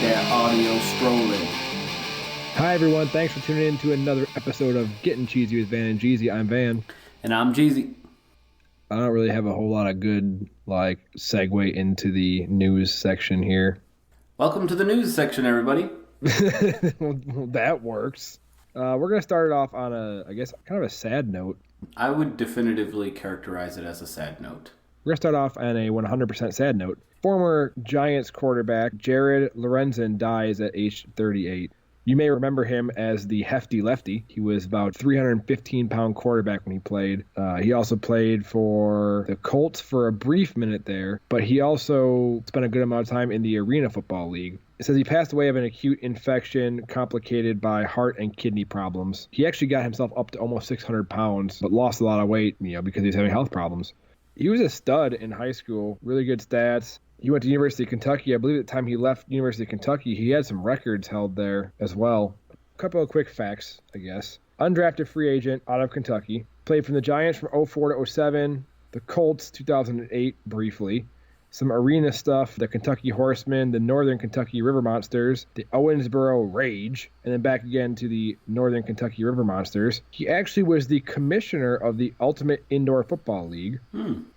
that audio strolling. Hi everyone, thanks for tuning in to another episode of Gettin Cheezy with Van and Jeezy. I'm Van. And I'm Jeezy. I don't really have a whole lot of good segue into the news section here. Welcome to the news section, everybody. Well, that works. We're going to start it off on kind of a sad note. I would definitively characterize it as a sad note. We're going to start off on a 100% sad note. Former Giants quarterback Jared Lorenzen dies at age 38. You may remember him as the hefty lefty. He was about 315-pound quarterback when he played. He also played for the Colts for a brief minute there, but he also spent a good amount of time in the Arena Football League. It says he passed away of an acute infection complicated by heart and kidney problems. He actually got himself up to almost 600 pounds, but lost a lot of weight, because he was having health problems. He was a stud in high school, really good stats. He went to University of Kentucky. I believe at the time he left University of Kentucky, he had some records held there as well. A couple of quick facts, I guess. Undrafted free agent out of Kentucky. Played from the Giants from 04 to 07, the Colts 2008 briefly. Some arena stuff, the Kentucky Horsemen, the Northern Kentucky River Monsters, the Owensboro Rage, and then back again to the Northern Kentucky River Monsters. He actually was the commissioner of the Ultimate Indoor Football League.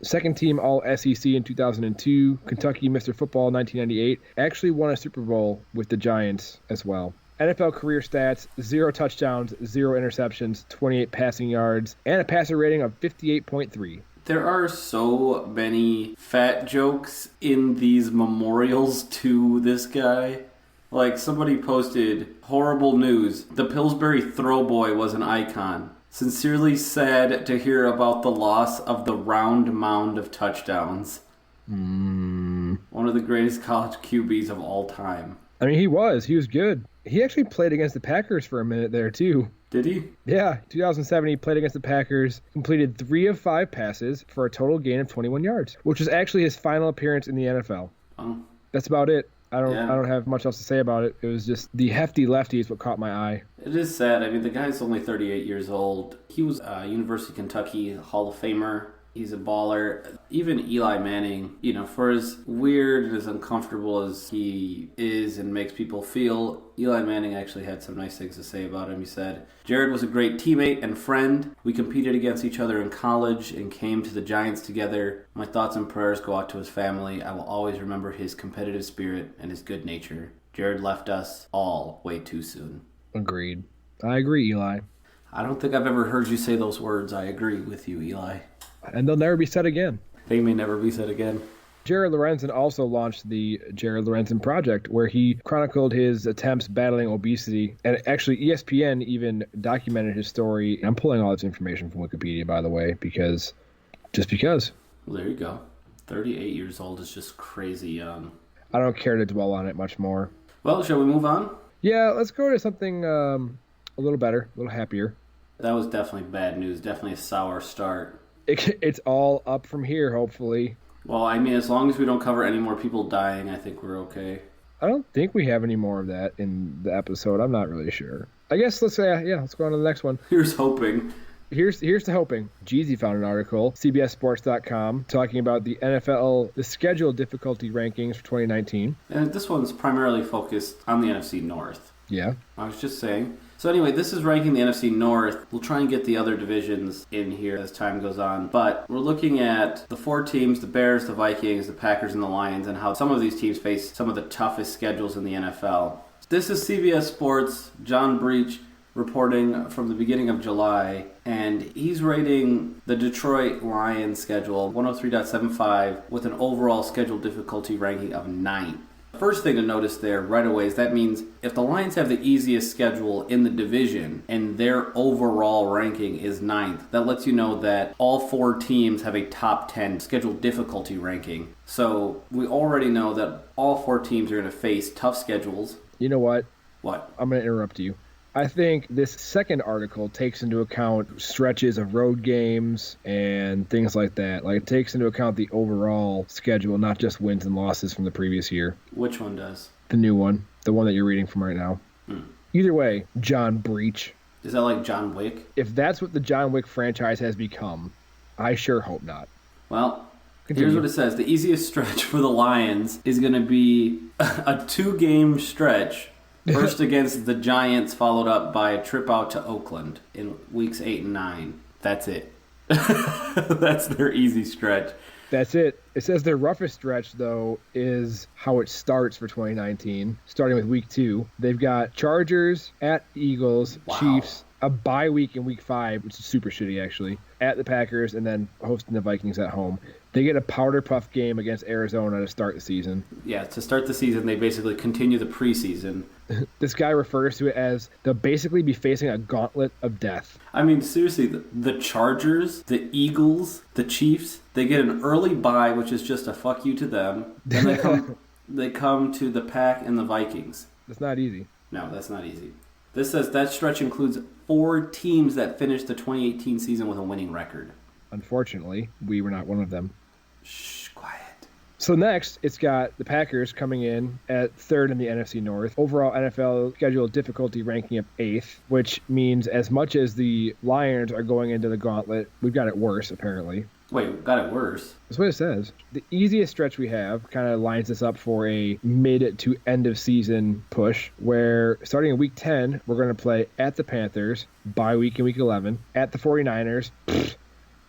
Second team All-SEC in 2002, Kentucky Mr. Football 1998. Actually won a Super Bowl with the Giants as well. NFL career stats, 0 touchdowns, 0 interceptions, 28 passing yards, and a passer rating of 58.3. There are so many fat jokes in these memorials to this guy. Like, somebody posted, horrible news. The Pillsbury Throwboy was an icon. Sincerely sad to hear about the loss of the round mound of touchdowns. One of the greatest college QBs of all time. I mean, he was good. He actually played against the Packers for a minute there, too. Did he? Yeah, 2007 he played against the Packers, completed 3 of 5 passes for a total gain of 21 yards, which was actually his final appearance in the NFL. Oh. That's about it. I don't have much else to say about it. It was just the hefty lefty is what caught my eye. It is sad. I mean, the guy's only 38 years old. He was a University of Kentucky Hall of Famer. He's a baller. Even Eli Manning, for as weird and as uncomfortable as he is and makes people feel, Eli Manning actually had some nice things to say about him. He said, Jared was a great teammate and friend. We competed against each other in college and came to the Giants together. My thoughts and prayers go out to his family. I will always remember his competitive spirit and his good nature. Jared left us all way too soon. Agreed. I agree, Eli. I don't think I've ever heard you say those words. I agree with you, Eli. And they'll never be said again. They may never be said again. Jared Lorenzen also launched the Jared Lorenzen Project, where he chronicled his attempts battling obesity. And actually, ESPN even documented his story. I'm pulling all this information from Wikipedia, by the way, because. Well, there you go. 38 years old is just crazy young. I don't care to dwell on it much more. Well, shall we move on? Yeah, let's go to something a little better, a little happier. That was definitely bad news. Definitely a sour start. It's all up from here, hopefully. Well, I mean, as long as we don't cover any more people dying, I think we're okay. I don't think we have any more of that in the episode. I'm not really sure. I guess let's go on to the next one. Here's hoping. Here's to hoping. Jeezy found an article, CBSSports.com, talking about the NFL, the schedule difficulty rankings for 2019. And this one's primarily focused on the NFC North. Yeah. I was just saying. So anyway, this is ranking the NFC North. We'll try and get the other divisions in here as time goes on. But we're looking at the 4 teams, the Bears, the Vikings, the Packers, and the Lions, and how some of these teams face some of the toughest schedules in the NFL. This is CBS Sports, John Breach, reporting from the beginning of July, and he's rating the Detroit Lions schedule 103.75 with an overall schedule difficulty ranking of 9. First thing to notice there right away is that means if the Lions have the easiest schedule in the division and their overall ranking is 9th, that lets you know that all 4 teams have a top 10 schedule difficulty ranking. So we already know that all 4 teams are going to face tough schedules. You know what? What? I'm going to interrupt you. I think this second article takes into account stretches of road games and things like that. Like, it takes into account the overall schedule, not just wins and losses from the previous year. Which one does? The new one. The one that you're reading from right now. Either way, John Breach. Is that like John Wick? If that's what the John Wick franchise has become, I sure hope not. Well, Continue. Here's what it says. The easiest stretch for the Lions is going to be a 2-game stretch. First against the Giants, followed up by a trip out to Oakland in weeks 8 and 9. That's it. That's their easy stretch. That's it. It says their roughest stretch, though, is how it starts for 2019, starting with week 2. They've got Chargers, at Eagles, Wow. Chiefs, a bye week in week 5, which is super shitty, actually, at the Packers, and then hosting the Vikings at home. They get a powder puff game against Arizona to start the season. Yeah, to start the season, they basically continue the preseason. This guy refers to it as they'll basically be facing a gauntlet of death. I mean, seriously, the Chargers, the Eagles, the Chiefs, they get an early bye, which is just a fuck you to them. Then they come to the Pack and the Vikings. That's not easy. No, that's not easy. This says that stretch includes 4 teams that finished the 2018 season with a winning record. Unfortunately, we were not one of them. Shh, quiet. So next, it's got the Packers coming in at 3rd in the NFC North. Overall NFL schedule difficulty ranking of 8th, which means as much as the Lions are going into the gauntlet, we've got it worse, apparently. Wait, got it worse. That's what it says. The easiest stretch we have kind of lines us up for a mid to end of season push, where starting in week 10, we're going to play at the Panthers, bye week in week 11, at the 49ers,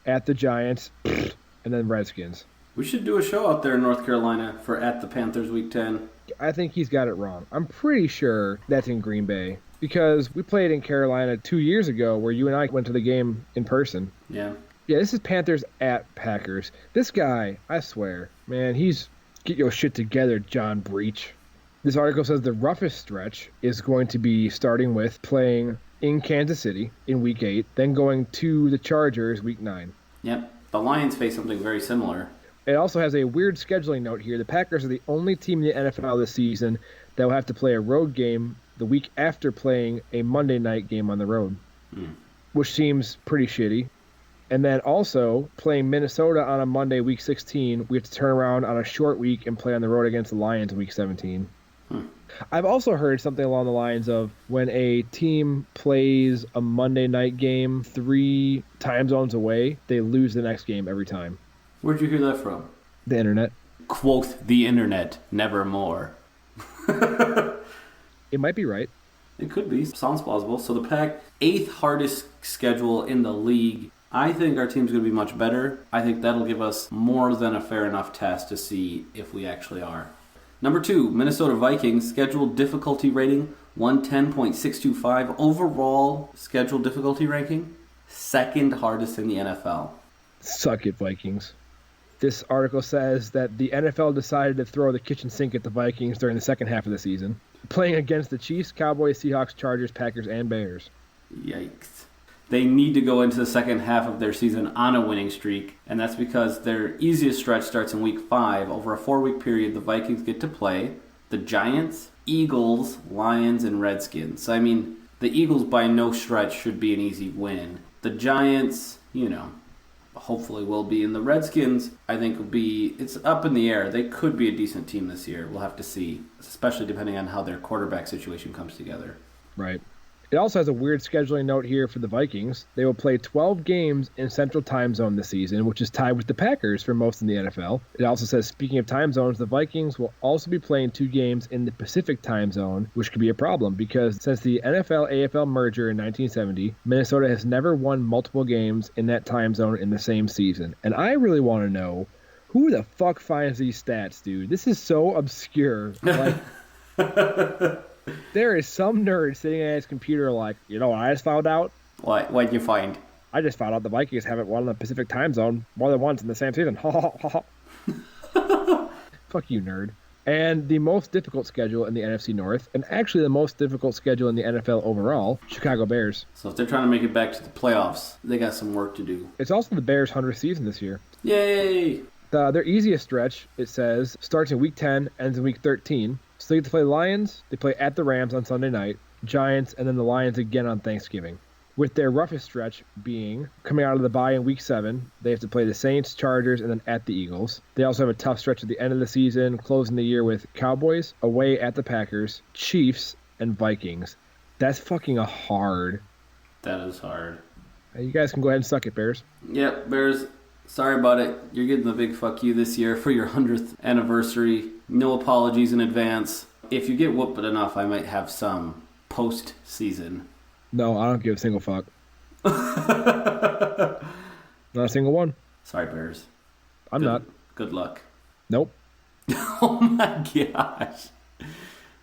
at the Giants, and then Redskins. We should do a show out there in North Carolina for at the Panthers week 10. I think he's got it wrong. I'm pretty sure that's in Green Bay because we played in Carolina 2 years ago where you and I went to the game in person. Yeah. Yeah, this is Panthers at Packers. This guy, I swear, man, he's get your shit together, John Breach. This article says the roughest stretch is going to be starting with playing in Kansas City in week 8, then going to the Chargers week 9. Yep. The Lions face something very similar. It also has a weird scheduling note here. The Packers are the only team in the NFL this season that will have to play a road game the week after playing a Monday night game on the road, which seems pretty shitty. And then also playing Minnesota on a Monday, week 16, we have to turn around on a short week and play on the road against the Lions week 17. I've also heard something along the lines of when a team plays a Monday night game 3 time zones away, they lose the next game every time. Where'd you hear that from? The internet. Quote the internet, nevermore. It might be right. It could be. Sounds plausible. So the Pack, 8th hardest schedule in the league. I think our team's going to be much better. I think that'll give us more than a fair enough test to see if we actually are. Number 2, Minnesota Vikings, schedule difficulty rating, 110.625. Overall schedule difficulty ranking, 2nd hardest in the NFL. Suck it, Vikings. This article says that the NFL decided to throw the kitchen sink at the Vikings during the second half of the season, playing against the Chiefs, Cowboys, Seahawks, Chargers, Packers, and Bears. Yikes. They need to go into the second half of their season on a winning streak, and that's because their easiest stretch starts in week 5. Over a 4-week period, the Vikings get to play the Giants, Eagles, Lions, and Redskins. So, I mean, the Eagles by no stretch should be an easy win. The Giants, hopefully will be. And the Redskins, I think, it's up in the air. They could be a decent team this year. We'll have to see, especially depending on how their quarterback situation comes together. Right. It also has a weird scheduling note here for the Vikings. They will play 12 games in Central Time Zone this season, which is tied with the Packers for most in the NFL. It also says, speaking of time zones, the Vikings will also be playing 2 games in the Pacific Time Zone, which could be a problem because since the NFL-AFL merger in 1970, Minnesota has never won multiple games in that time zone in the same season. And I really want to know, who the fuck finds these stats, dude? This is so obscure. Like... There is some nerd sitting at his computer like, you know what I just found out? What'd you find? I just found out the Vikings haven't won the Pacific Time Zone more than once in the same season. Fuck you, nerd. And the most difficult schedule in the NFC North, and actually the most difficult schedule in the NFL overall, Chicago Bears. So if they're trying to make it back to the playoffs, they got some work to do. It's also the Bears' 100th season this year. Yay! Their easiest stretch, it says, starts in week 10, ends in week 13. So they get to play the Lions, they play at the Rams on Sunday night, Giants, and then the Lions again on Thanksgiving. With their roughest stretch being coming out of the bye in week 7, they have to play the Saints, Chargers, and then at the Eagles. They also have a tough stretch at the end of the season, closing the year with Cowboys, away at the Packers, Chiefs, and Vikings. That's fucking hard. That is hard. You guys can go ahead and suck it, Bears. Yep, Bears. Sorry about it. You're getting the big fuck you this year for your 100th anniversary. No apologies in advance. If you get whooped enough, I might have some post-season. No, I don't give a single fuck. Not a single one. Sorry, Bears. I'm not. Good luck. Nope. Oh my gosh.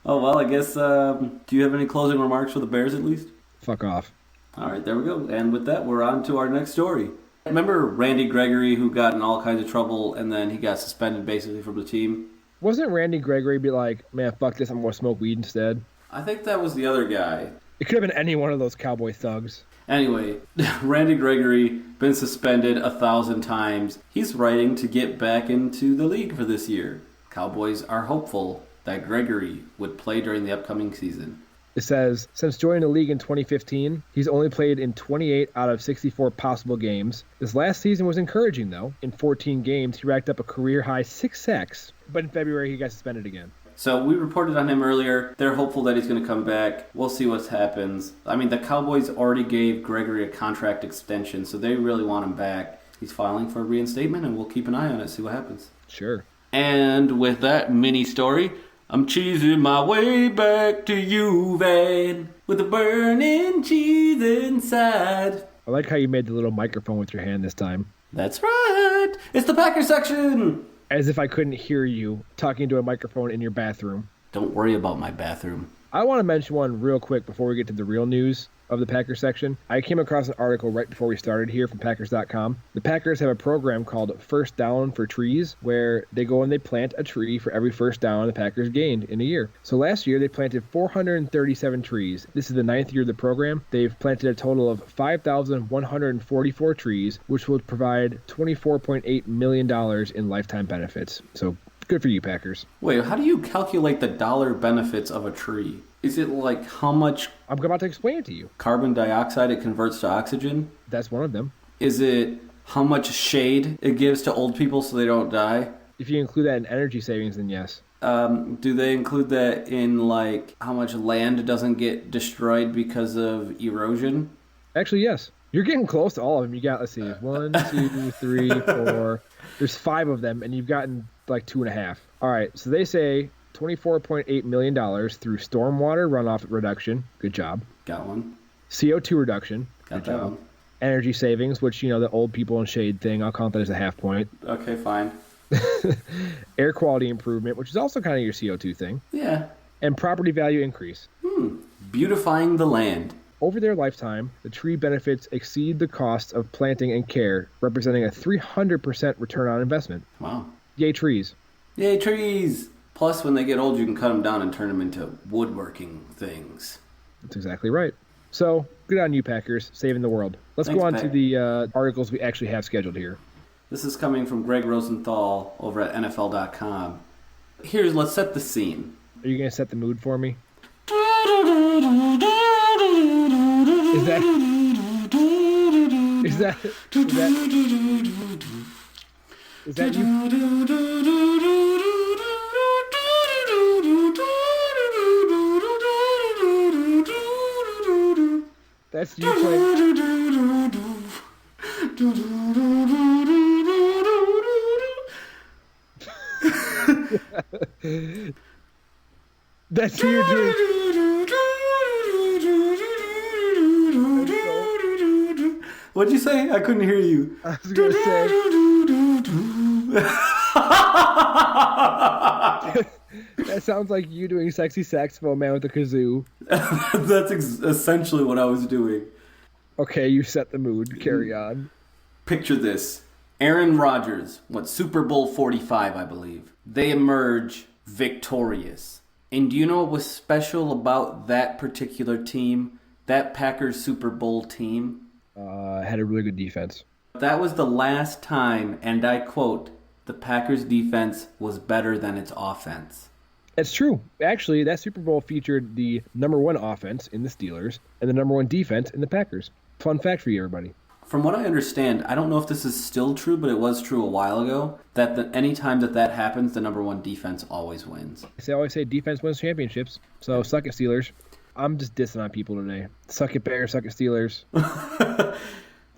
Oh, well, I guess, do you have any closing remarks for the Bears at least? Fuck off. All right, there we go. And with that, we're on to our next story. Remember Randy Gregory, who got in all kinds of trouble and then he got suspended basically from the team? Wasn't Randy Gregory be like, man, fuck this, I'm going to smoke weed instead? I think that was the other guy. It could have been any one of those cowboy thugs. Anyway, Randy Gregory, been suspended 1,000 times. He's writing to get back into the league for this year. Cowboys are hopeful that Gregory would play during the upcoming season. It says, since joining the league in 2015, he's only played in 28 out of 64 possible games. This last season was encouraging, though. In 14 games, he racked up a career-high 6 sacks. But in February, he got suspended again. So we reported on him earlier. They're hopeful that he's going to come back. We'll see what happens. I mean, the Cowboys already gave Gregory a contract extension, so they really want him back. He's filing for a reinstatement, and we'll keep an eye on it, see what happens. Sure. And with that mini story, I'm cheesing my way back to you, Van, with a burning cheese inside. I like how you made the little microphone with your hand this time. That's right. It's the Packer section. As if I couldn't hear you talking to a microphone in your bathroom. Don't worry about my bathroom. I want to mention one real quick before we get to the real news of the Packers section. I came across an article right before we started here from Packers.com. The Packers have a program called First Down for Trees, where they go and they plant a tree for every first down the Packers gained in a year. So last year they planted 437 trees. This is the 9th year of the program. They've planted a total of 5,144 trees, which will provide $24.8 million in lifetime benefits. So good for you, Packers. Wait, how do you calculate the dollar benefits of a tree? Is it like how much I'm about to explain it to you. Carbon dioxide it converts to oxygen? That's one of them. Is it how much shade it gives to old people so they don't die? If you include that in energy savings, then yes. Do they include that in like how much land doesn't get destroyed because of erosion? Actually, yes. You're getting close to all of them. You got, let's see, 1, 2, 3, 4. There's 5 of them, and you've gotten like 2.5. All right, so they say $24.8 million through stormwater runoff reduction. Good job. Got one. CO2 reduction. Got Good that job. one. Energy savings, which, the old people in shade thing, I'll count that as a half point. Okay, fine. Air quality improvement, which is also kind of your CO2 thing. Yeah. And property value increase. Beautifying the land. Over their lifetime, the tree benefits exceed the costs of planting and care, representing a 300% return on investment. Wow. Yay, trees. Yay, trees! Plus, when they get old, you can cut them down and turn them into woodworking things. That's exactly right. So, good on you, Packers, saving the world. Let's Thanks, go on Pat. to the articles we actually have scheduled here. This is coming from Greg Rosenthal over at NFL.com. Let's set the scene. Are you going to set the mood for me? Is that you? That's you playing. That's you doing. What'd you say? I couldn't hear you. I was going to say. That sounds like you doing Sexy Saxophone Man with a kazoo. That's essentially what I was doing. Okay, you set the mood. Carry on. Picture this. Aaron Rodgers won Super Bowl 45, I believe. They emerge victorious. And do you know what was special about that particular team? That Packers Super Bowl team? Had a really good defense. That was the last time, and I quote, the Packers defense was better than its offense. It's true. Actually, that Super Bowl featured the number 1 offense in the Steelers and the number 1 defense in the Packers. Fun fact for you, everybody. From what I understand, I don't know if this is still true, but it was true a while ago, that any time that happens, the number 1 defense always wins. I always say defense wins championships, so suck it, Steelers. I'm just dissing on people today. Suck it, Bears. Suck it, Steelers.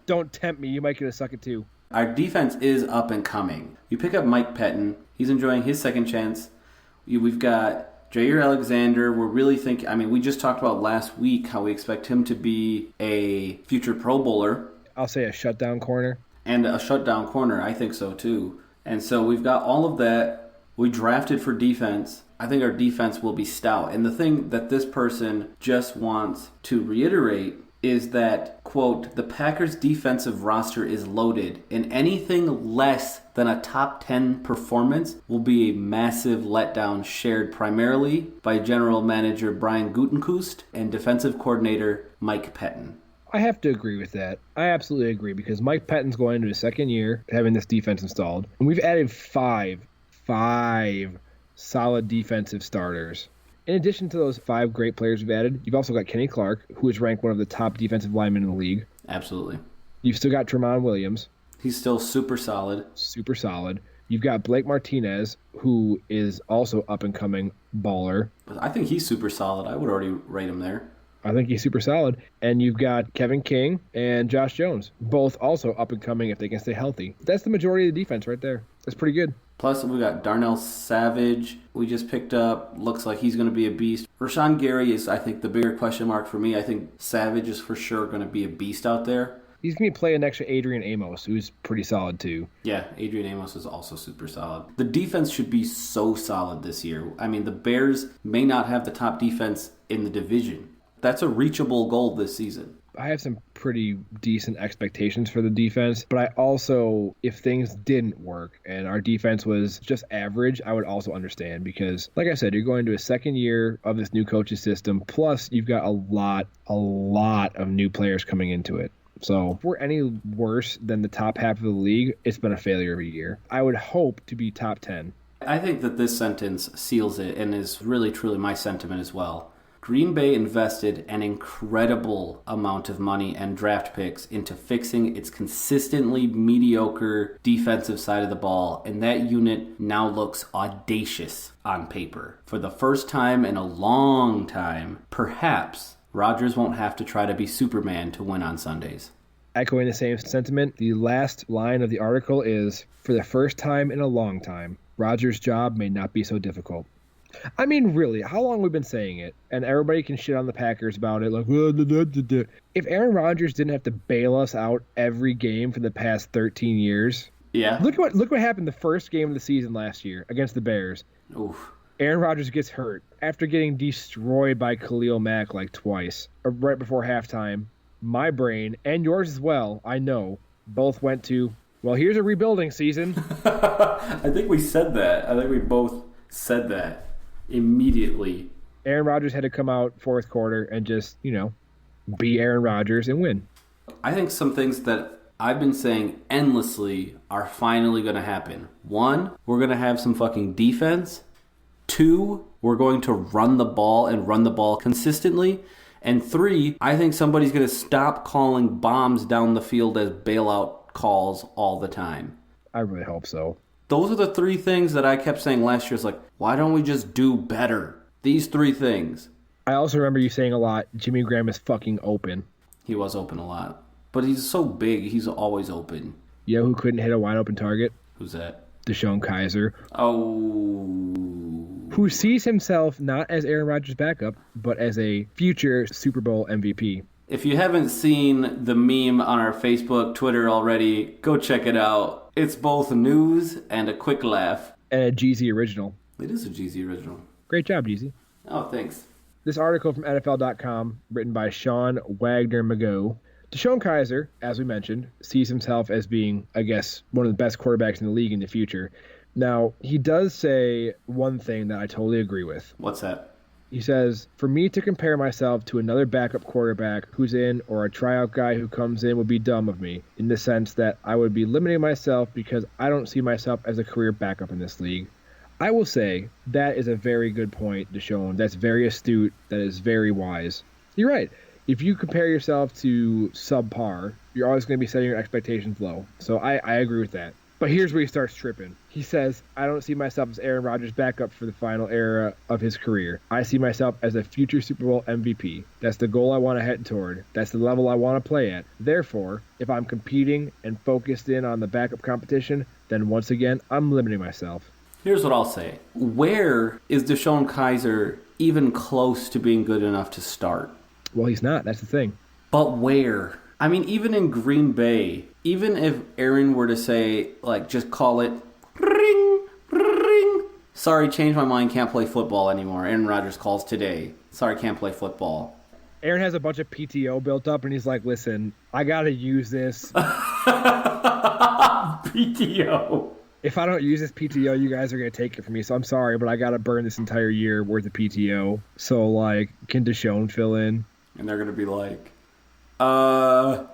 Don't tempt me. You might get a suck it, too. Our defense is up and coming. You pick up Mike Pettin. He's enjoying his second chance. We've got Jair Alexander. We're really thinking, we just talked about last week how we expect him to be a future Pro Bowler. I'll say a shutdown corner. And a shutdown corner. I think so too. And so we've got all of that. We drafted for defense. I think our defense will be stout. And the thing that this person just wants to reiterate is that, quote, the Packers' defensive roster is loaded, and anything less than a top 10 performance will be a massive letdown shared primarily by general manager Brian Gutekunst and defensive coordinator Mike Pettin. I have to agree with that. I absolutely agree, because Mike Pettin's going into his second year having this defense installed, and we've added five solid defensive starters. In addition to those 5 great players we've added, you've also got Kenny Clark, who is ranked one of the top defensive linemen in the league. Absolutely. You've still got Tramon Williams. He's still super solid. Super solid. You've got Blake Martinez, who is also up-and-coming baller. I think he's super solid. I would already rate him there. I think he's super solid. And you've got Kevin King and Josh Jones, both also up-and-coming if they can stay healthy. That's the majority of the defense right there. That's pretty good. Plus, we got Darnell Savage. We just picked up. Looks like he's going to be a beast. Rashawn Gary is, I think, the bigger question mark for me. I think Savage is for sure going to be a beast out there. He's going to be playing next to Adrian Amos, who's pretty solid too. Yeah, Adrian Amos is also super solid. The defense should be so solid this year. The Bears may not have the top defense in the division. That's a reachable goal this season. I have some pretty decent expectations for the defense, but I also, if things didn't work and our defense was just average, I would also understand, because, like I said, you're going to a second year of this new coaching system, plus you've got a lot of new players coming into it. So if we're any worse than the top half of the league, it's been a failure of a year. I would hope to be top 10. I think that this sentence seals it and is really, truly my sentiment as well. Green Bay invested an incredible amount of money and draft picks into fixing its consistently mediocre defensive side of the ball, and that unit now looks audacious on paper. For the first time in a long time, perhaps Rodgers won't have to try to be Superman to win on Sundays. Echoing the same sentiment, the last line of the article is, for the first time in a long time, Rodgers' job may not be so difficult. Really, how long have we been saying it? And everybody can shit on the Packers about it, like, if Aaron Rodgers didn't have to bail us out every game for the past 13 years. Yeah. Look what happened the first game of the season last year against the Bears. Oof. Aaron Rodgers gets hurt after getting destroyed by Khalil Mack like twice, right before halftime. My brain, and yours as well, I know, both went to, well, here's a rebuilding season. I think we said that. I think we both said that immediately. Aaron Rodgers had to come out fourth quarter and just, be Aaron Rodgers and win. I think some things that I've been saying endlessly are finally going to happen. 1, we're going to have some fucking defense. 2, we're going to run the ball and run the ball consistently. And 3, I think somebody's going to stop calling bombs down the field as bailout calls all the time. I really hope so. Those are the 3 things that I kept saying last year. It's like, why don't we just do better? These 3 things. I also remember you saying a lot, Jimmy Graham is fucking open. He was open a lot. But he's so big, he's always open. You know who couldn't hit a wide open target? Who's that? Deshaun Kizer. Oh. Who sees himself not as Aaron Rodgers' backup, but as a future Super Bowl MVP. If you haven't seen the meme on our Facebook, Twitter already, go check it out. It's both news and a quick laugh. And a Jeezy original. It is a Jeezy original. Great job, Jeezy. Oh, thanks. This article from NFL.com, written by Sean Wagner-Mago. Deshaun Kizer, as we mentioned, sees himself as being, I guess, one of the best quarterbacks in the league in the future. Now, he does say one thing that I totally agree with. What's that? He says, for me to compare myself to another backup quarterback who's in or a tryout guy who comes in would be dumb of me, in the sense that I would be limiting myself because I don't see myself as a career backup in this league. I will say that is a very good point, Deshaun. That's very astute. That is very wise. You're right. If you compare yourself to subpar, you're always going to be setting your expectations low. So I agree with that. But here's where he starts tripping. He says, I don't see myself as Aaron Rodgers' backup for the final era of his career. I see myself as a future Super Bowl MVP. That's the goal I want to head toward. That's the level I want to play at. Therefore, if I'm competing and focused in on the backup competition, then once again, I'm limiting myself. Here's what I'll say. Where is DeShone Kizer even close to being good enough to start? Well, he's not. That's the thing. But where? I mean, even in Green Bay, even if Aaron were to say, like, just call it ring, ring. Sorry, changed my mind, can't play football anymore. Aaron Rodgers calls today. Sorry, can't play football. Aaron has a bunch of PTO built up, and he's like, listen, I got to use this. PTO. If I don't use this PTO, you guys are going to take it from me. So I'm sorry, but I got to burn this entire year worth of PTO. So, like, can DeShone fill in? And they're going to be like, DeShone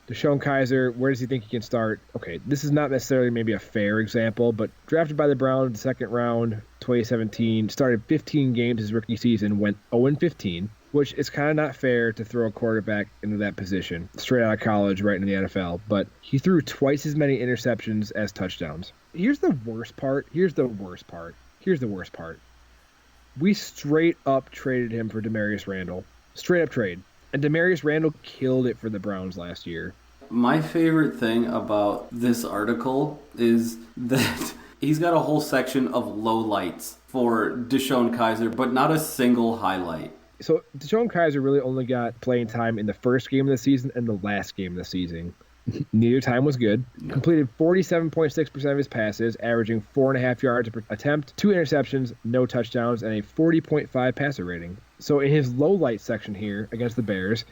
Kizer, where does he think he can start? Okay, this is not necessarily maybe a fair example, but drafted by the Browns in the second round, 2017, started 15 games his rookie season, went 0-15, which is kind of not fair to throw a quarterback into that position, straight out of college, right into the NFL. But he threw twice as many interceptions as touchdowns. Here's the worst part. We straight up traded him for Demarius Randall. Straight up trade. And Demarius Randall killed it for the Browns last year. My favorite thing about this article is that he's got a whole section of lowlights for DeShone Kizer, but not a single highlight. So DeShone Kizer really only got playing time in the first game of the season and the last game of the season. Neither time was good. No. Completed 47.6% of his passes, averaging 4.5 yards per attempt, 2 interceptions, no touchdowns, and a 40.5 passer rating. So in his low light section here against the Bears,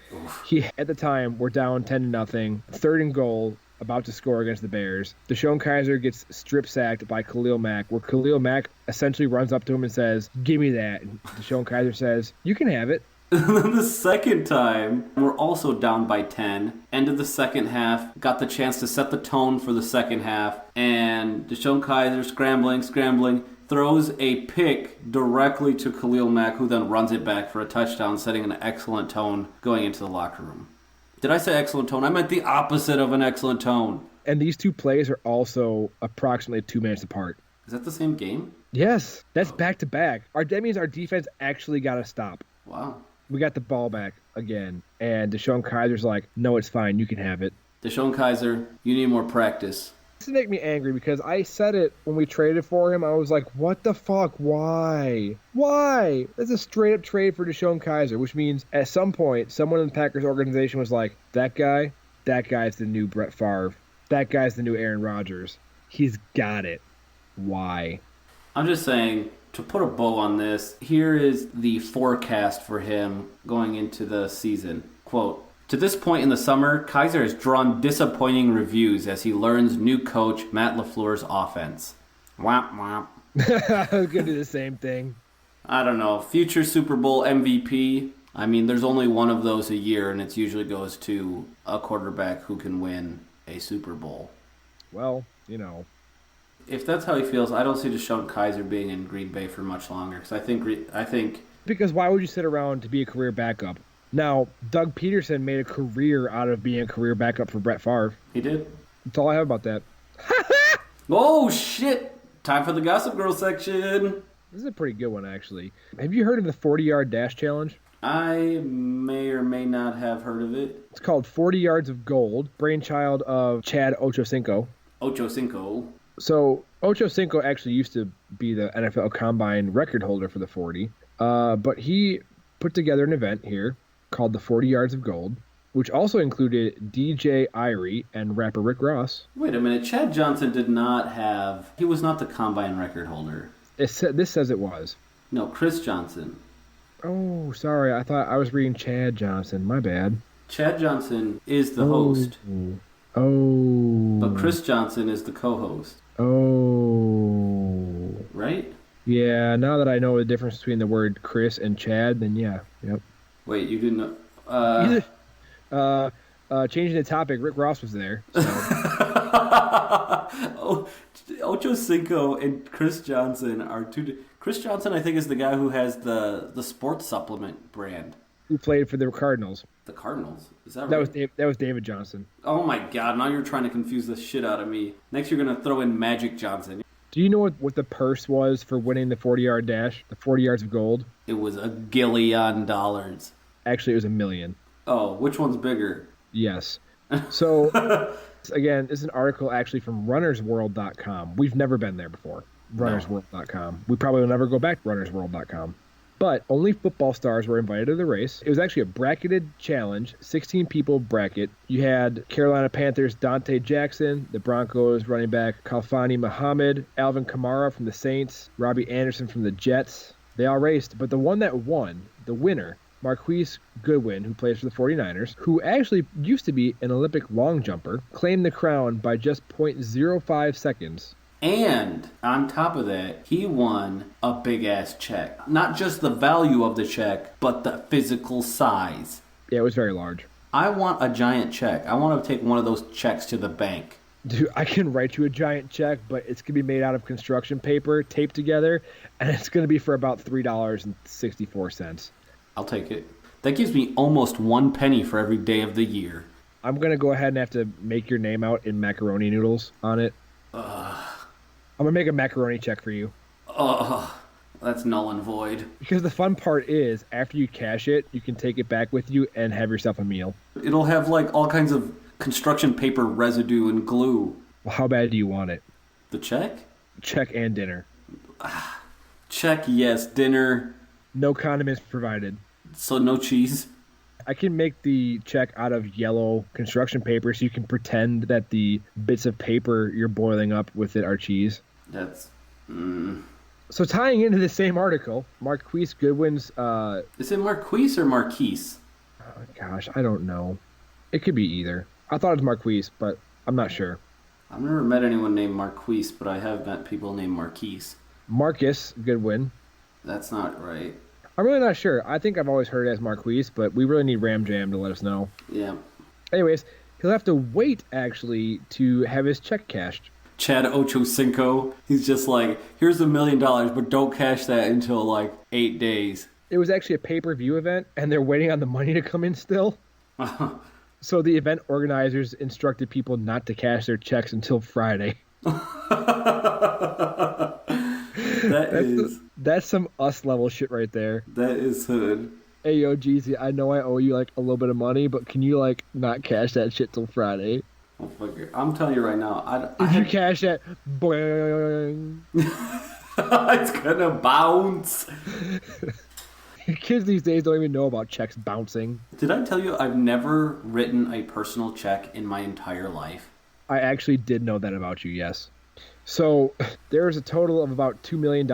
he at the time were down 10-0, third and goal, about to score against the Bears. DeShone Kizer gets strip sacked by Khalil Mack, where Khalil Mack essentially runs up to him and says, "Give me that." And DeShone Kizer says, "You can have it." And then the second time, we're also down by 10. End of the second half, got the chance to set the tone for the second half, and DeShone Kizer scrambling, throws a pick directly to Khalil Mack, who then runs it back for a touchdown, setting an excellent tone going into the locker room. Did I say excellent tone? I meant the opposite of an excellent tone. And these two plays are also approximately 2 minutes apart. Is that the same game? Yes, that's back-to-back. That means our defense actually got to stop. Wow. We got the ball back again, and DeShone Kizer's like, "No, it's fine. You can have it." DeShone Kizer, you need more practice. This makes me angry because I said it when we traded for him. I was like, what the fuck? Why? That's a straight-up trade for DeShone Kizer, which means at some point, someone in the Packers organization was like, that guy's the new Brett Favre. That guy's the new Aaron Rodgers. He's got it. Why? I'm just saying, to put a bow on this, here is the forecast for him going into the season. Quote, "To this point in the summer, Kizer has drawn disappointing reviews as he learns new coach Matt LaFleur's offense." Womp womp. I was going to do the same thing. I don't know. Future Super Bowl MVP. I mean, there's only one of those a year, and it usually goes to a quarterback who can win a Super Bowl. Well, you know. If that's how he feels, I don't see DeShone Kizer being in Green Bay for much longer. Because I think. Because why would you sit around to be a career backup? Now, Doug Peterson made a career out of being a career backup for Brett Favre. He did. That's all I have about that. Oh, shit. Time for the Gossip Girl section. This is a pretty good one, actually. Have you heard of the 40-yard dash challenge? I may or may not have heard of it. It's called 40 Yards of Gold, brainchild of Chad Ochocinco. Ochocinco. So Ochocinco actually used to be the NFL Combine record holder for the 40, but he put together an event here called the 40 Yards of Gold, which also included DJ Irie and rapper Rick Ross. Wait a minute, Chad Johnson he was not the Combine record holder. This says it was. No, Chris Johnson. Oh, sorry, I thought I was reading Chad Johnson, my bad. Chad Johnson is the host. Oh. But Chris Johnson is the co-host. Oh. Right? Yeah, now that I know the difference between the word Chris and Chad, then yeah. Yep. Wait, you didn't know? Changing the topic, Rick Ross was there. So. Ochocinco and Chris Johnson are two... Chris Johnson, I think, is the guy who has the sports supplement brand. who played for the Cardinals. The Cardinals? Is that That right? was David Johnson. Oh my God, now you're trying to confuse the shit out of me. Next you're going to throw in Magic Johnson. Do you know what the purse was for winning the 40-yard dash, the 40 yards of gold? It was $1,000,000,000. Actually, it was $1 million. Oh, which one's bigger? Yes. So, again, this is an article actually from runnersworld.com. We've never been there before. Runnersworld.com. We probably will never go back to runnersworld.com. But only football stars were invited to the race. It was actually a bracketed challenge, 16-people bracket. You had Carolina Panthers' Dante Jackson, the Broncos running back Khalfani Muhammad, Alvin Kamara from the Saints, Robbie Anderson from the Jets. They all raced, but the one that won, the winner, Marquise Goodwin, who plays for the 49ers, who actually used to be an Olympic long jumper, claimed the crown by just 0.05 seconds. And on top of that, he won a big-ass check. Not just the value of the check, but the physical size. Yeah, it was very large. I want a giant check. I want to take one of those checks to the bank. Dude, I can write you a giant check, but it's going to be made out of construction paper, taped together, and it's going to be for about $3.64. I'll take it. That gives me almost 1 penny for every day of the year. I'm going to go ahead and have to make your name out in macaroni noodles on it. I'm going to make a macaroni check for you. That's null and void. Because the fun part is, after you cash it, you can take it back with you and have yourself a meal. It'll have like all kinds of construction paper residue and glue. Well, how bad do you want it? The check? Check and dinner. Check, yes. Dinner. No condiments provided. So no cheese? I can make the check out of yellow construction paper so you can pretend that the bits of paper you're boiling up with it are cheese. That's... So tying into the same article, Marquise Goodwin's... Is it Marquise or Marquise? Oh, gosh, I don't know. It could be either. I thought it was Marquise, but I'm not sure. I've never met anyone named Marquise, but I have met people named Marquise. Marcus Goodwin. That's not right. I'm really not sure. I think I've always heard it as Marquise, but we really need Ram Jam to let us know. Yeah. Anyways, he'll have to wait, actually, to have his check cashed. Chad Ochocinco, he's just like, here's $1 million, but don't cash that until like 8 days. It was actually a pay-per-view event, and they're waiting on the money to come in still. So the event organizers instructed people not to cash their checks until Friday. That's some us level shit right there. That is hood. Hey, yo, Jeezy, I know I owe you like a little bit of money, but can you like not cash that shit till Friday? Oh, fucker. I'm telling you right now. If you cash that, boing. It's gonna bounce. Kids these days don't even know about checks bouncing. Did I tell you I've never written a personal check in my entire life? I actually did know that about you, yes. So there's a total of about $2 million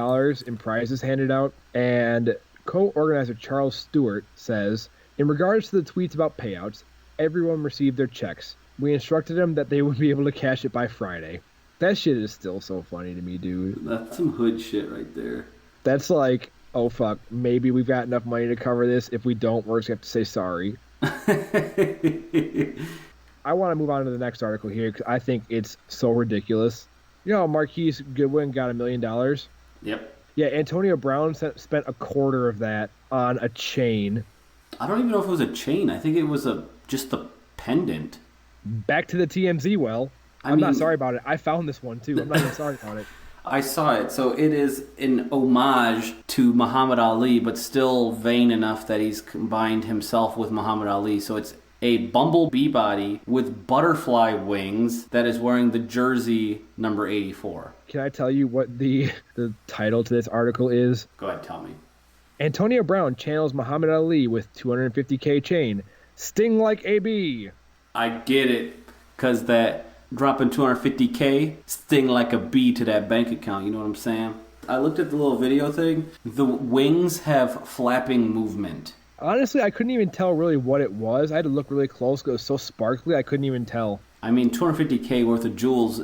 in prizes handed out, and co-organizer Charles Stewart says, in regards to the tweets about payouts, everyone received their checks. We instructed them that they would be able to cash it by Friday. That shit is still so funny to me, dude. That's some hood shit right there. That's like, oh fuck, maybe we've got enough money to cover this. If we don't, we're just going to have to say sorry. I want to move on to the next article here because I think it's so ridiculous. You know how Marquise Goodwin got $1 million? Yep. Yeah, Antonio Brown spent a quarter of that on a chain. I don't even know if it was a chain. I think it was just a pendant. Back to the TMZ well. I'm not sorry about it. I found this one too. I'm not even sorry about it. I saw it. So it is an homage to Muhammad Ali, but still vain enough that he's combined himself with Muhammad Ali. So it's a bumblebee body with butterfly wings that is wearing the jersey number 84. Can I tell you what the title to this article is? Go ahead, tell me. Antonio Brown channels Muhammad Ali with $250K chain. Sting like a bee. I get it, because that dropping $250K sting like a bee to that bank account, you know what I'm saying? I looked at the little video thing. The wings have flapping movement. Honestly, I couldn't even tell really what it was. I had to look really close because it was so sparkly, I couldn't even tell. I mean, $250K worth of jewels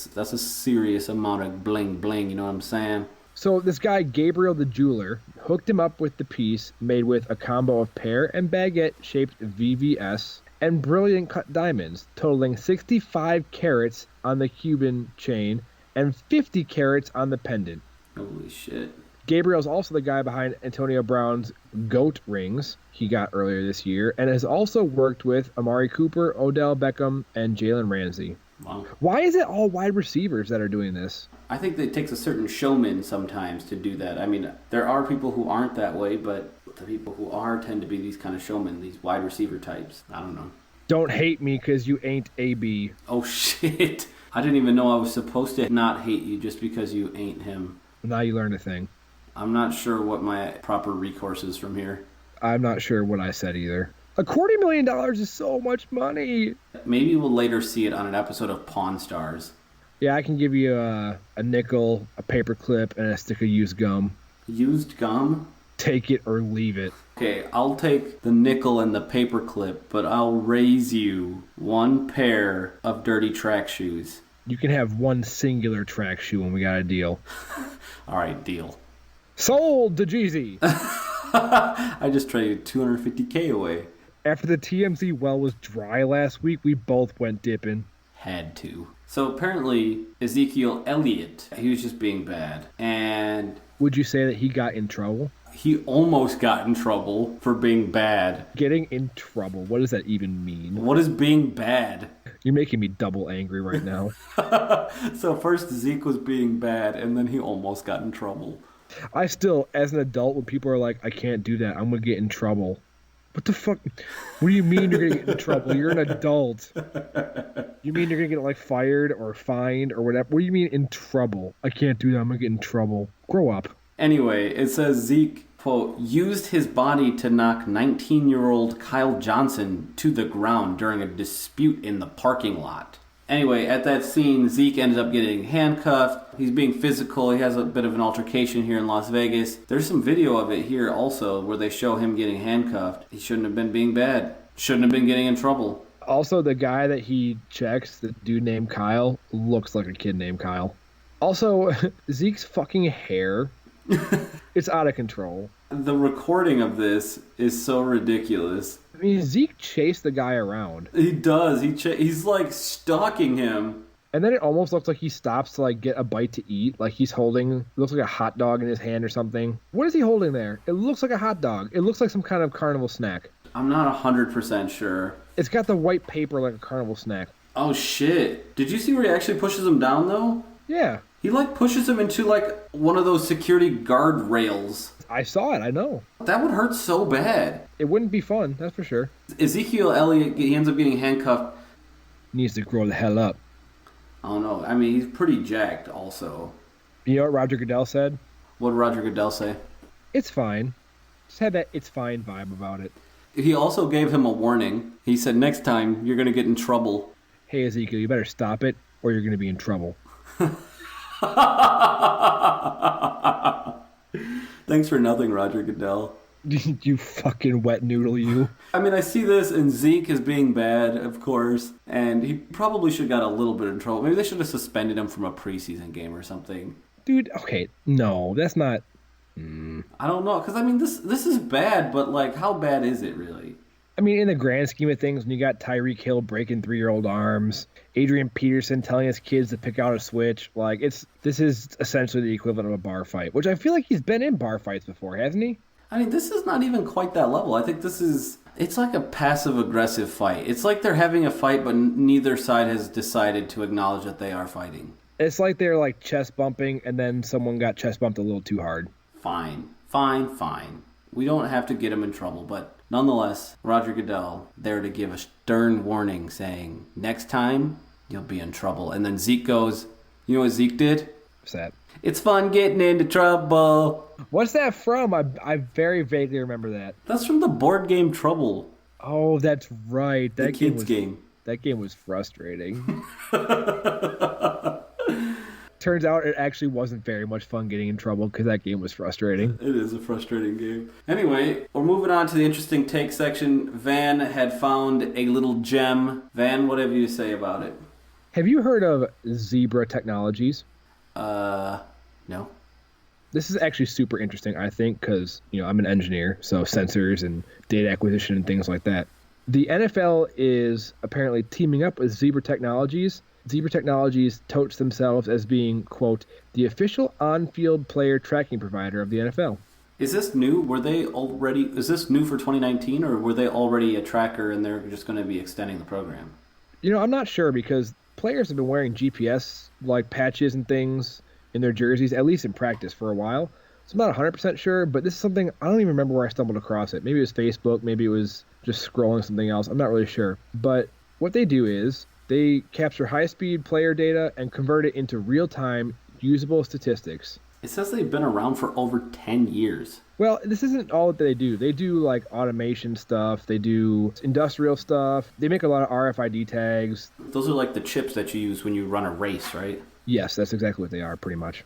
that's a serious amount of bling bling, you know what I'm saying? So this guy, Gabriel the jeweler, hooked him up with the piece made with a combo of pear and baguette-shaped VVS and brilliant cut diamonds, totaling 65 carats on the Cuban chain and 50 carats on the pendant. Holy shit. Gabriel's also the guy behind Antonio Brown's GOAT rings he got earlier this year, and has also worked with Amari Cooper, Odell Beckham, and Jalen Ramsey. Wow. Why is it all wide receivers that are doing this? I think that it takes a certain showman sometimes to do that. I mean, there are people who aren't that way, but the people who are tend to be these kind of showmen, these wide receiver types. I don't know. Don't hate me because you ain't AB. Oh, shit. I didn't even know I was supposed to not hate you just because you ain't him. Now you learned a thing. I'm not sure what my proper recourse is from here. I'm not sure what I said either. $250 million is so much money. Maybe we'll later see it on an episode of Pawn Stars. Yeah, I can give you a nickel, a paper clip, and a stick of used gum. Used gum? Take it or leave it. Okay, I'll take the nickel and the paper clip, but I'll raise you one pair of dirty track shoes. You can have one singular track shoe when we got a deal. All right, deal. Sold to Jeezy. I just traded $250K away. After the TMZ well was dry last week, we both went dipping. Had to. So apparently, Ezekiel Elliott, he was just being bad. And would you say that he got in trouble? he almost got in trouble for being bad. Getting in trouble. What does that even mean? What is being bad? You're making me double angry right now. So first Zeke was being bad, and then he almost got in trouble. I still, as an adult, when people are like, I can't do that, I'm going to get in trouble. What the fuck? What do you mean you're going to get in trouble? You're an adult. You mean you're going to get, like, fired or fined or whatever? What do you mean in trouble? I can't do that. I'm going to get in trouble. Grow up. Anyway, it says Zeke, quote, used his body to knock 19-year-old Kyle Johnson to the ground during a dispute in the parking lot. Anyway, at that scene, Zeke ended up getting handcuffed. He's being physical. He has a bit of an altercation here in Las Vegas. There's some video of it here also where they show him getting handcuffed. He shouldn't have been being bad. Shouldn't have been getting in trouble. Also, the guy that he checks, the dude named Kyle, looks like a kid named Kyle. Also, Zeke's fucking hair, it's out of control. The recording of this is so ridiculous. I mean, Zeke chased the guy around. He does. He's like stalking him. And then it almost looks like he stops to like get a bite to eat. Like he's holding, looks like a hot dog in his hand or something. What is he holding there? It looks like a hot dog. It looks like some kind of carnival snack. I'm not 100% sure. It's got the white paper like a carnival snack. Oh shit. Did you see where he actually pushes him down though? Yeah. He like pushes him into like one of those security guard rails. I saw it, I know. That would hurt so bad. It wouldn't be fun, that's for sure. Ezekiel Elliott, he ends up getting handcuffed. Needs to grow the hell up. I don't know. I mean, he's pretty jacked also. You know what Roger Goodell said? What did Roger Goodell say? It's fine. Just had that it's fine vibe about it. He also gave him a warning. He said, next time, you're going to get in trouble. Hey, Ezekiel, you better stop it or you're going to be in trouble. Thanks for nothing, Roger Goodell. You fucking wet noodle, you. I mean, I see this, and Zeke is being bad, of course, and he probably should have got a little bit in trouble. Maybe they should have suspended him from a preseason game or something. Dude, okay, no, that's not... I don't know, because, I mean, this is bad, but, like, how bad is it, really? I mean, in the grand scheme of things, when you got Tyreek Hill breaking 3-year-old arms, Adrian Peterson telling his kids to pick out a switch, like, this is essentially the equivalent of a bar fight, which I feel like he's been in bar fights before, hasn't he? I mean, this is not even quite that level. I think it's like a passive-aggressive fight. It's like they're having a fight, but neither side has decided to acknowledge that they are fighting. It's like they're, like, chest bumping, and then someone got chest bumped a little too hard. Fine. We don't have to get him in trouble, but nonetheless, Roger Goodell there to give a stern warning saying, next time, you'll be in trouble. And then Zeke goes, you know what Zeke did? What's that? It's fun getting into trouble. What's that from? I very vaguely remember that. That's from the board game Trouble. Oh, that's right. The kids game. That game was frustrating. Turns out it actually wasn't very much fun getting in trouble because that game was frustrating. It is a frustrating game. Anyway, we're moving on to the interesting take section. Van had found a little gem. Van, what have you to say about it? Have you heard of Zebra Technologies? No. This is actually super interesting, I think, because, I'm an engineer, so sensors and data acquisition and things like that. The NFL is apparently teaming up with Zebra Technologies Zebra Technologies touts themselves as being, quote, the official on-field player tracking provider of the NFL. Is this new? Is this new for 2019, or were they already a tracker and they're just going to be extending the program? I'm not sure because players have been wearing GPS like patches and things in their jerseys, at least in practice, for a while. So I'm not 100% sure, but this is something I don't even remember where I stumbled across it. Maybe it was Facebook, maybe it was just scrolling something else. I'm not really sure. But what they do is they capture high-speed player data and convert it into real-time usable statistics. It says they've been around for over 10 years. Well, this isn't all that they do. They do like automation stuff. They do industrial stuff. They make a lot of RFID tags. Those are like the chips that you use when you run a race, right? Yes, that's exactly what they are, pretty much.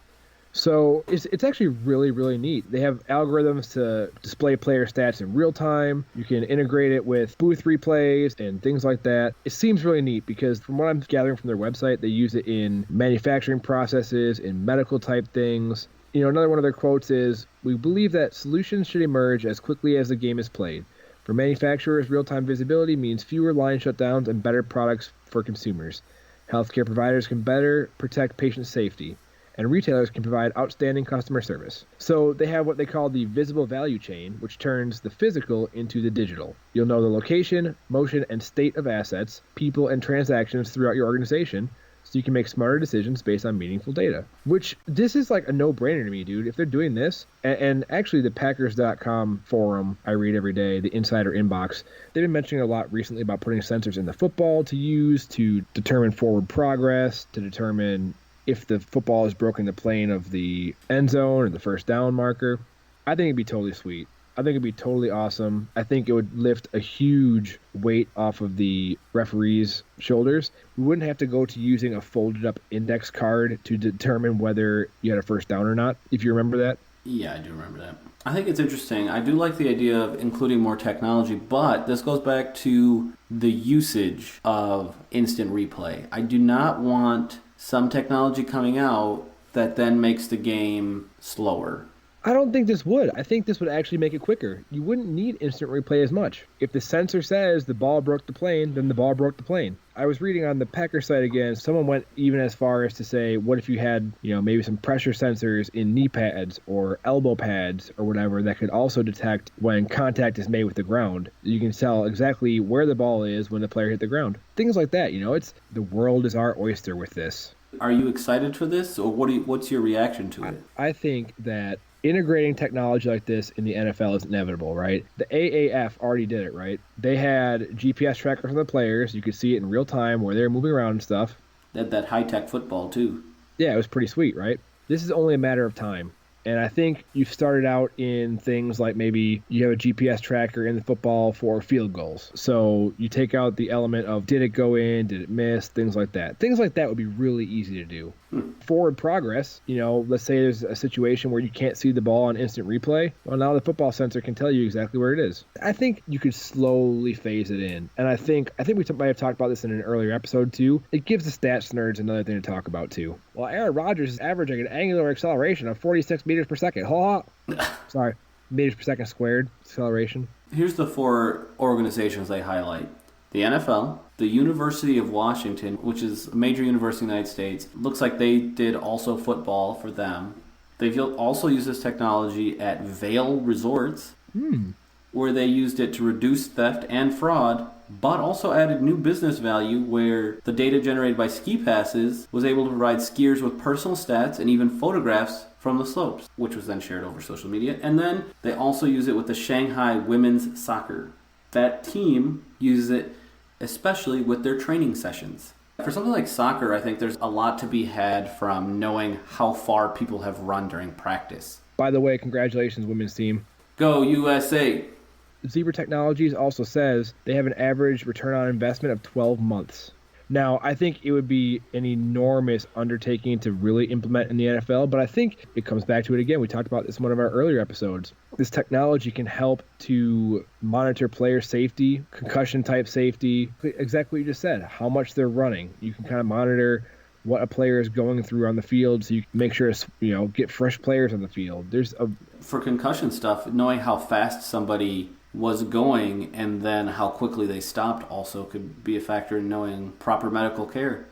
So it's actually really, really neat. They have algorithms to display player stats in real time. You can integrate it with booth replays and things like that. It seems really neat because from what I'm gathering from their website, they use it in manufacturing processes, in medical type things. Another one of their quotes is, "We believe that solutions should emerge as quickly as the game is played. For manufacturers, real-time visibility means fewer line shutdowns and better products for consumers. Healthcare providers can better protect patient safety, and retailers can provide outstanding customer service." So they have what they call the visible value chain, which turns the physical into the digital. You'll know the location, motion, and state of assets, people, and transactions throughout your organization, so you can make smarter decisions based on meaningful data. Which, this is like a no-brainer to me, dude. If they're doing this, and actually the Packers.com forum I read every day, the Insider Inbox, they've been mentioning a lot recently about putting sensors in the football to use to determine forward progress, to determine if the football is broken the plane of the end zone or the first down marker. I think it'd be totally sweet. I think it'd be totally awesome. I think it would lift a huge weight off of the referees' shoulders. We wouldn't have to go to using a folded up index card to determine whether you had a first down or not, if you remember that. Yeah, I do remember that. I think it's interesting. I do like the idea of including more technology, but this goes back to the usage of instant replay. I do not want some technology coming out that then makes the game slower. I don't think this would. I think this would actually make it quicker. You wouldn't need instant replay as much. If the sensor says the ball broke the plane, then the ball broke the plane. I was reading on the Packers site again, someone went even as far as to say, what if you had, maybe some pressure sensors in knee pads or elbow pads or whatever that could also detect when contact is made with the ground. You can tell exactly where the ball is when the player hit the ground. Things like that, it's the world is our oyster with this. Are you excited for this, or what's your reaction to it? I think that integrating technology like this in the NFL is inevitable, right? The AAF already did it, right? They had GPS trackers on the players. You could see it in real time where they're moving around and stuff. That high-tech football, too. Yeah, it was pretty sweet, right? This is only a matter of time. And I think you've started out in things like maybe you have a GPS tracker in the football for field goals. So you take out the element of did it go in, did it miss, things like that. Things like that would be really easy to do. Forward progress, let's say there's a situation where you can't see the ball on instant replay. Well, now the football sensor can tell you exactly where it is. I think you could slowly phase it in. And I think we might have talked about this in an earlier episode too. It gives the stats nerds another thing to talk about too. Well, Aaron Rodgers is averaging an angular acceleration of 46 meters per second. Sorry, meters per second squared acceleration. Here's the 4 organizations they highlight. The NFL, the University of Washington, which is a major university in the United States. Looks like they did also football for them. They've also used this technology at Vail Resorts, where they used it to reduce theft and fraud, but also added new business value where the data generated by ski passes was able to provide skiers with personal stats and even photographs from the slopes, which was then shared over social media. And then they also use it with the Shanghai women's soccer. That team uses it especially with their training sessions. For something like soccer, I think there's a lot to be had from knowing how far people have run during practice. By the way, congratulations, women's team. Go USA! Zebra Technologies also says they have an average return on investment of 12 months. Now, I think it would be an enormous undertaking to really implement in the NFL, but I think it comes back to it again. We talked about this in one of our earlier episodes. This technology can help to monitor player safety, concussion-type safety, exactly what you just said, how much they're running. You can kind of monitor what a player is going through on the field so you can make sure, get fresh players on the field. For concussion stuff, knowing how fast somebody was going and then how quickly they stopped also could be a factor in knowing proper medical care.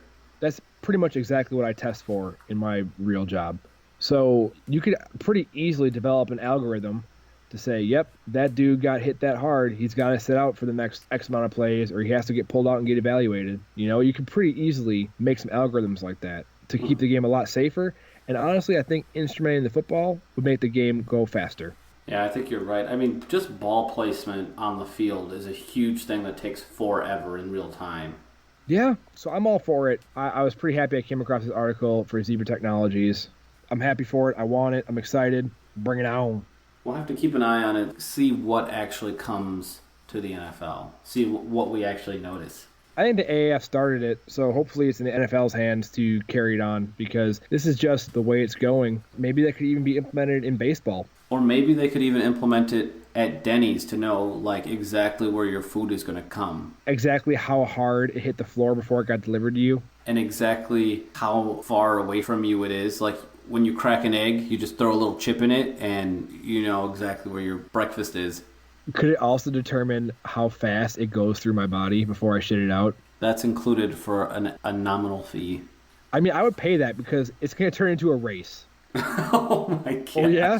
That's pretty much exactly what I test for in my real job. So you could pretty easily develop an algorithm to say, yep, that dude got hit that hard. He's got to sit out for the next X amount of plays, or he has to get pulled out and get evaluated. You know, you can pretty easily make some algorithms like that to keep the game a lot safer. And honestly, I think instrumenting the football would make the game go faster. Yeah, I think you're right. I mean, just ball placement on the field is a huge thing that takes forever in real time. Yeah, so I'm all for it. I was pretty happy I came across this article for Zebra Technologies. I'm happy for it. I want it. I'm excited. Bring it on. We'll have to keep an eye on it, see what actually comes to the NFL, see what we actually notice. I think the AAF started it, so hopefully it's in the NFL's hands to carry it on, because this is just the way it's going. Maybe that could even be implemented in baseball. Or maybe they could even implement it at Denny's to know like exactly where your food is going to come. Exactly how hard it hit the floor before it got delivered to you. And exactly how far away from you it is. Like when you crack an egg, you just throw a little chip in it and you know exactly where your breakfast is. Could it also determine how fast it goes through my body before I shit it out? That's included for a nominal fee. I mean, I would pay that because it's going to turn into a race. Oh my gosh. Oh yeah?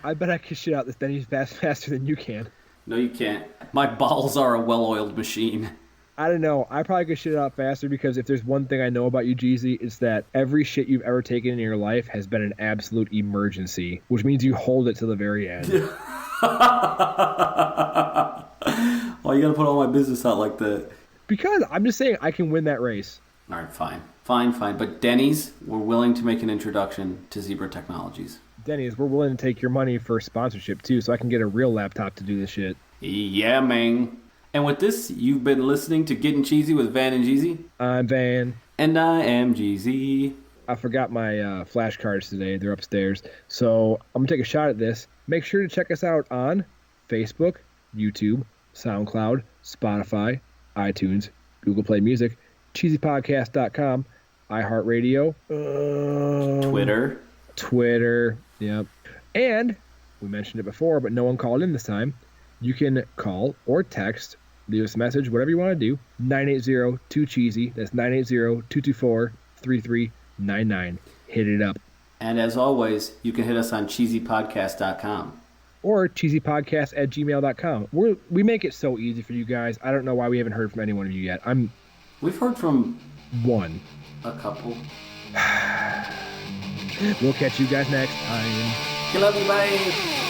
I bet I could shit out this Denny's faster than you can. No, you can't. My bowels are a well-oiled machine. I don't know. I probably could shit it out faster because if there's one thing I know about you, Jeezy, it's that every shit you've ever taken in your life has been an absolute emergency, which means you hold it to the very end. Why you gotta put all my business out like that? Because I'm just saying I can win that race. All right, fine. But Denny's, we're willing to make an introduction to Zebra Technologies. Denny's, we're willing to take your money for sponsorship too, so I can get a real laptop to do this shit. Yeah, man. And with this, you've been listening to Gettin Cheezy with Van and Jeezy. I'm Van. And I am Jeezy. I forgot my flashcards today. They're upstairs. So I'm going to take a shot at this. Make sure to check us out on Facebook, YouTube, SoundCloud, Spotify, iTunes, Google Play Music, cheesypodcast.com, iHeartRadio, Twitter, yep. And we mentioned it before, but no one called in this time. You can call or text, leave us a message, whatever you want to do, 980-2-CHEESY. That's 980-224-3399. Hit it up. And as always, you can hit us on cheesypodcast.com. Or cheesypodcast@gmail.com. We make it so easy for you guys. I don't know why we haven't heard from any one of you yet. We've heard from... one. A couple. We'll catch you guys next time. Love you, bye.